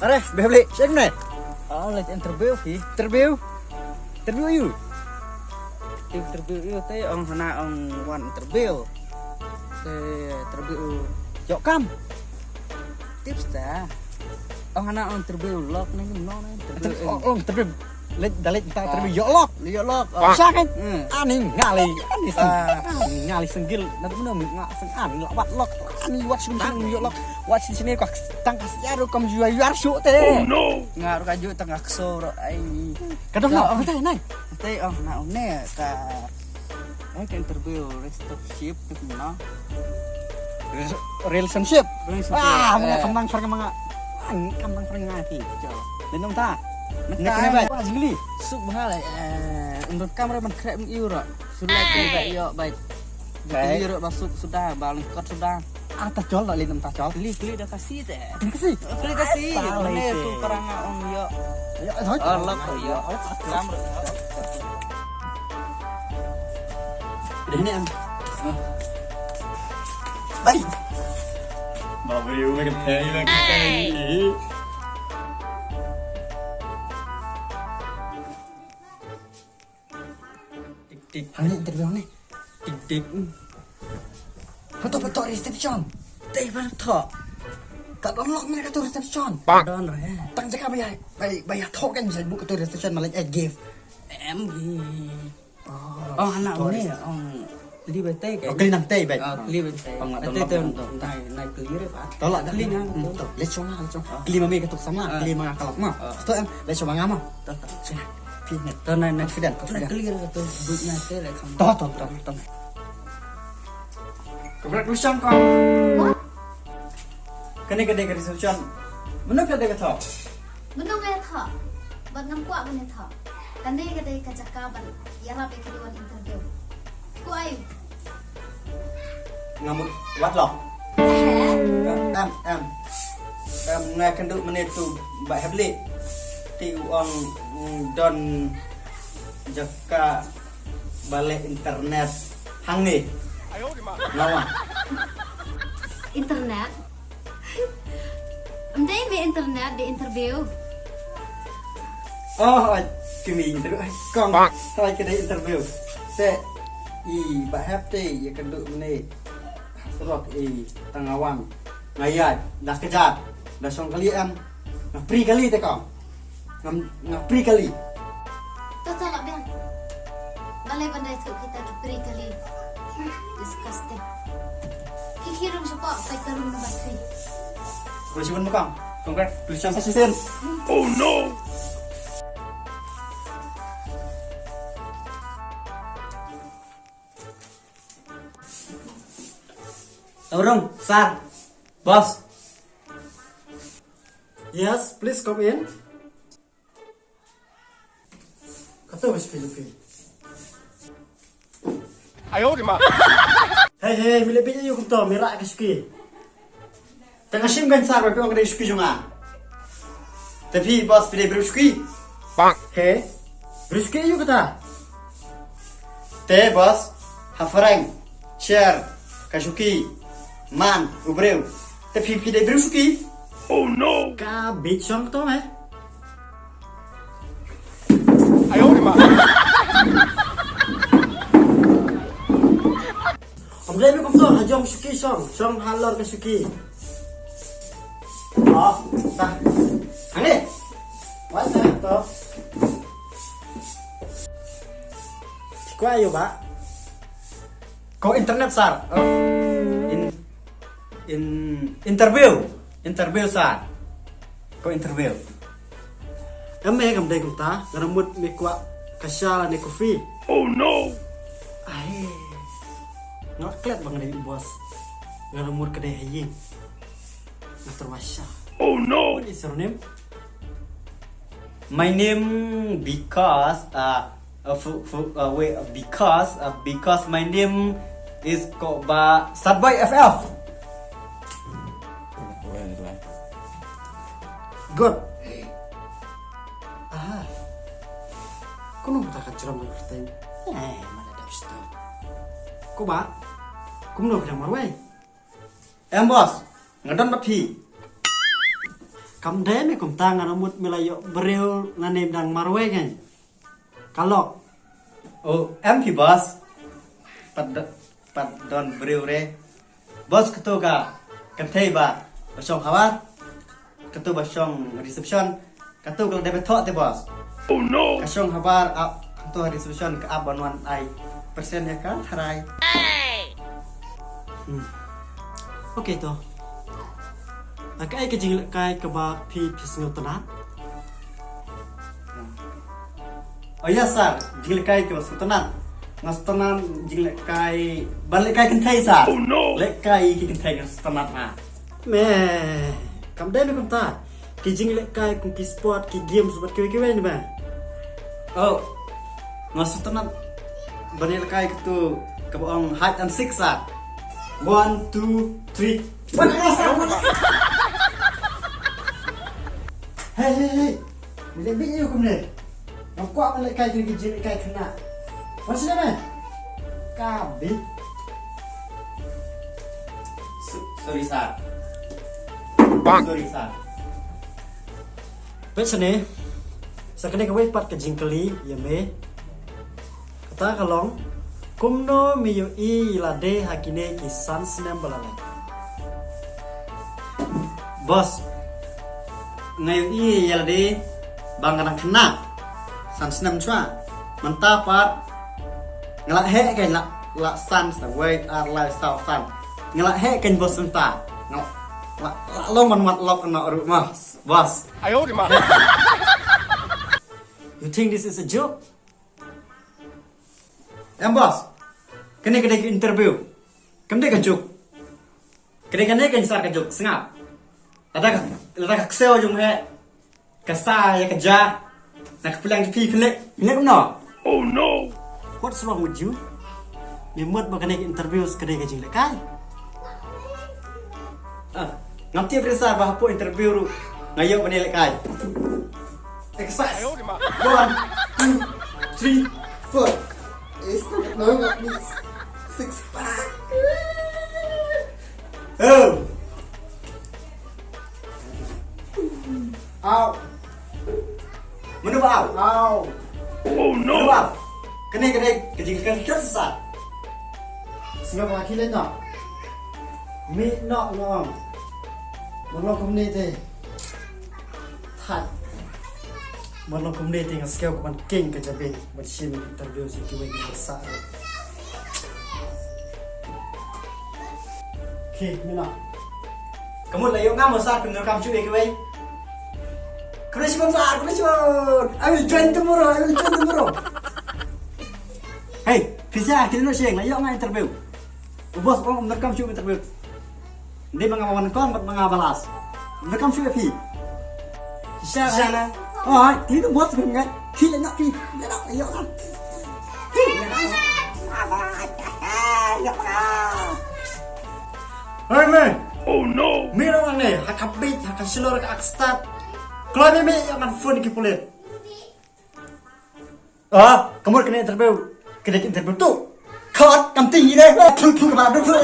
Are, beli siapa nih? Let's interview sih. Interview you. Interview itu teh orang sana orang one interview. Interview Yuk kam. tips dah. Orang sana orang interview lock nih gimana interview. Interview. Dalit kita interview yuk lok. Bisa kan? Ani ngali senggil. Nanti bener nggak sengan lawat lok. Ani watch bintang yuk lok. Watch di sini kok tangkas yaru kamu jual yuar syuk teh. Oh no. Ngaruh kaju tengah kesor ai. Kadang nggak teh naik. Teh orang sana ne ka. Ke interview relationship gitu mana? Relationship. Mga kembang sarang ngati. Lenom ta. Nak apa jili? Suk bahal untuk kamera mengkrep euro. Sudah kita yo baik. Euro masuk sudah balik kot sudah. Atas jol tak lenom ta jol. Kli dah kasih teh. Kasih. Kli kasih. Mana tu perang om yo. Allah yo. Kamera. Ini am. Baik. Bảo yêu mấy cái thế là cái gì? Tik. Hani interview ni. Tik. Betul reception. Teh betul. Tak unlock mereka tu reception. Don rồi. Tang cakap bayar thok kan bisa buka tu reception malah gift. Em gì? Anak ni Li bên tây cái. Kali nang teh baik. Li bên tây. Tây tên này clear đấy bạn. Tolak dah. Kali nang. Let's show lah. Kelima mei ketuk sama. Kelima kalak mah. Betul em. Let's show ngama. Sini. Pinet. Tên này Confident. clear cái tôi bụi nhà thế lại không. Toh. Congratulations kau. Kene gede ke reception. Mana gede ke thok? Menung ya thok, bang ngam kuat bang thok. Kande kadai kacakaban, ya rapi kedua interview. Ku ayu. Ngamut wat lok. Em ngay kenduk menit tu mbak Hebli. Ti uang don jaka balik internet hang ni. Lawa. Internet. Mending di internet di interview. Oh, kimi interview. Kong. Hai kedai interview. Se mbak Hebli ya kenduk menit. Serok tangawang. Ngayat, dah kejap. Dah song kali em. Ngapri kali teh kau. Ngapri kali. Toto lah biang. Balai bandai tu kita beri kali. Disgusting. Kikirung siapa? Pai karung bateri. Boleh cuba muka. Congratulations assistant. Oh no! Orang, sir, boss. Yes, please come in. Kata mas Filipin. 哎呦我的妈！ Hey, Filipin yuk to mirak ke suki. Tengah sim kan sar berapa orang suki juga. Tapi boss pilih beruski. Bang. Hey, beruski yuk kata. Te boss, hafarang, share, kasuki, man, ubreu. Tapi pilih beruski. Oh no! Ka beach song to eh. 哎呦我的妈！ Om Lemi kom to, hajong suki song halor ke suki. Oh, tah. Ane. What's that to? Kau ayo, Pak. Kau internet sar. Interview sar. Kau interview. Ame kam dai kum ta, ngamut me kwa kasala ne kopi. Oh no! Ai. Nggak keliat bang dari bos. Ngamut kedai hayi. Nggak terwasya. Oh no! What is your name? My name because my name is Koba Sadboy FF. Good. Kau nak tak ceram nak bertanya? Mana ada ustaz? Koba, kau nak kerja marwai? Bos, ngadon bapi. Kam deh me kum tangan amut melayo beriu nanem dang marwe kan. Kalau oh MP bos pad don beriu re. Bos ketuga kentei ba basong hawat. Ketu basong reception. Ketu kalau dapat thok te bos. Oh no. Kasong habar ketu reception ke abanwan ai. Persen ya kan harai. Oke toh. Akai ke jing kai ke ba pi pisngu tanah. Oh ya sar, jing kai ke basngu tanah. Ngas tanah jing kai balik kai kentai sar. Oh no. Lek kai ki kentai ngas tanah ma. Meh, kam dai me kum ta. Ki jing lek kai kum ki sport ki game sobat kewe-kewe ni ba. Oh. Ngas tanah balik kai tu ke boong hide and seek sar. 1, 2, 3. Hei, lebih ni hukum ni. Nampak malai kai kena gijil kai kena. Masih dah meh? Kabit. Sorry sir. Sorry sir. Macam ni. Sekali kau pat ke jingkeli, ya me. Kata kalong. Kumno miyo I lade hakine ki sansnem balale. Bos, ngayon I yalade bangkanang kena sansnem chua mentapat ngelak he kan la sans the way our lifestyle san ngelak he kan bos senta ngelak lo manmat lo kena rumah bos. Ayo di mana? You think this is a joke? Bos, kena interview. Kemde kejuk. Kena sar kejuk sengap. Ada kesel jom he. Kesal ya kerja. Nak pulang pi kelek. Ini no. Oh no. What's wrong with you? Memot kena interview kena kejing lekai. Ngati berisa bah po interview ngayok bani lekai. Exercise. 1, 2, 3, 4. It's not like this. 6 pack. Oh. Ow. Mana bau? Ow. Oh no. Mana bau? Kena kejadian kesat. Sebab lagi lain nak. Mi nak long. Mana community? Thai. Mana community yang skill kuman king kejabe macam interview sikit lagi besar. Okay, mina. Kamu layu ngam besar benar kamu cuy keway. Kena cuman. I will join tomorrow. Hey, bisa kita nak share layu ngam interview. Bos orang benar kamu cuy interview. Dia mengawan kon mengabalas. Benar kamu cuy pi. Sana. Oh, tí nó bớt mình ngay. Khi lên nắp đi, lên nắp này dọn. Hey man. Oh no. Mi đâu anh này, hak habit, hak silor ke akstat. Kalau mi yang phone ki polet. Kamu kena interview tu. Cut, kam tinggi deh. Thu ke mana tu.